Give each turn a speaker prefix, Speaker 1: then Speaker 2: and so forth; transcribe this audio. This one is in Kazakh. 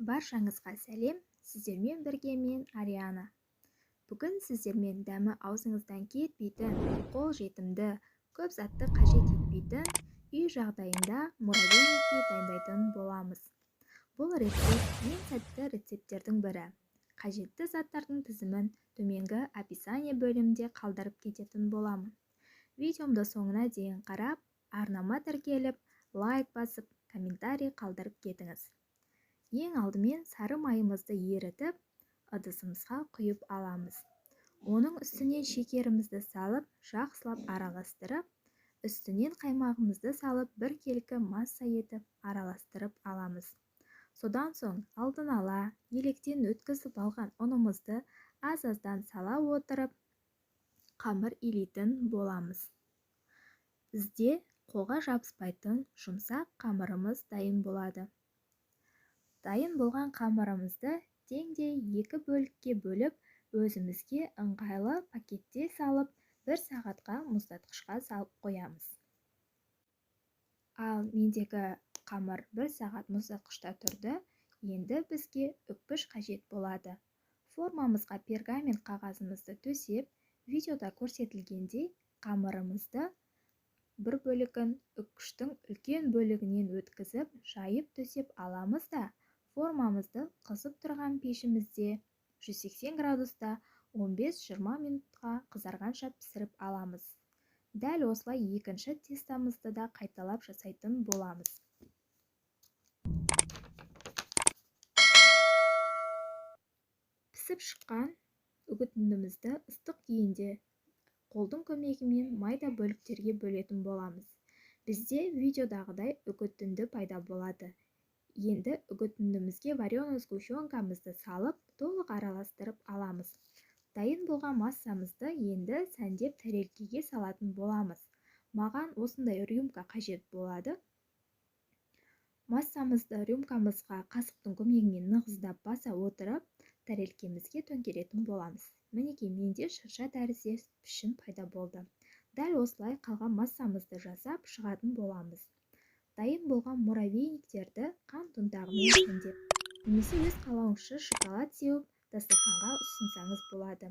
Speaker 1: Баршаңызға сәлем, сіздермен бірге мен Ариана. Бүгін сіздермен дәмі аузыңыздан кетпейтін, қол жетімді, көп затты қажет етпейтін, үй жағдайында муравейникке дайындайтын боламыз. Бұл рецепт ең сәтті рецепттердің бірі. Қажетті заттардың тізімін төменгі описание бөлімінде қалдырып кететін боламын. Видеомды соңына дейін қарап, арнама тіркеліп, лайк басып, комментарий қалдырып кетіңіз. Ең алдымен сары майымызды ерітіп, ыдысымызға құйып аламыз. Оның үстіне шекерімізді салып, жақсылап араластырып, үстінен қаймағымызды салып, бір келкі масса етіп араластырып аламыз. Содан соң алдын ала електен өткізіп алған ұнымызды аз-аздан сала отырып, қамыр илейтін боламыз. Бізде қолға жабыспайтын жұмсақ қамырымыз дайын болады. Дайын болған қамырымызды теңдей 2 бөлікке бөліп, өзімізге ыңғайлы пакетте салып, 1 сағатқа мұздатқышқа салып қоямыз. Ал мендегі қамыр 1 сағат мұздатқышта тұрды, енді бізге үккіш қажет болады. Формамызға пергамент қағазымызды төсеп, видеода көрсетілгендей қамырымызды бір бөлігін үккіштің үлкен бөлігінен өткізіп, жайып төсеп аламыз да, формамызды қызып тұрған пешімізде 180 градуста 15-20 минутқа қызарғанша пісіріп аламыз. Дәл осылай екінші тестамызды да қайталап жасайтын боламыз. Пісіп шыққан үгітіндімізді ыстық күйінде қолдың көмегімен майда бөліктерге бөлетін боламыз. Бізде видеодағыдай үгітінді пайда болады. Енді үгітіндімізге вареный сгущенкамызды салып, толық араластырып аламыз. Дайын болған массамызды енді сәндеп тарелкеге салатын боламыз. Маған осындай рюмка қажет болады. Массамызды рюмкамызға қасықтың көмегімен нығыздап баса отырып, тарелкемізге төңкеретін боламыз. Мінекей, менде шырша тәріздес пішін пайда болды. Дәл осылай қалған массамызды жасап шығатын боламыз. Дайын болған муравейниктерді қант ұнтағымен кеңдеп, немесе өз қалауыңызша шоколад сеуіп, дастарханға ұсынсаңыз болады.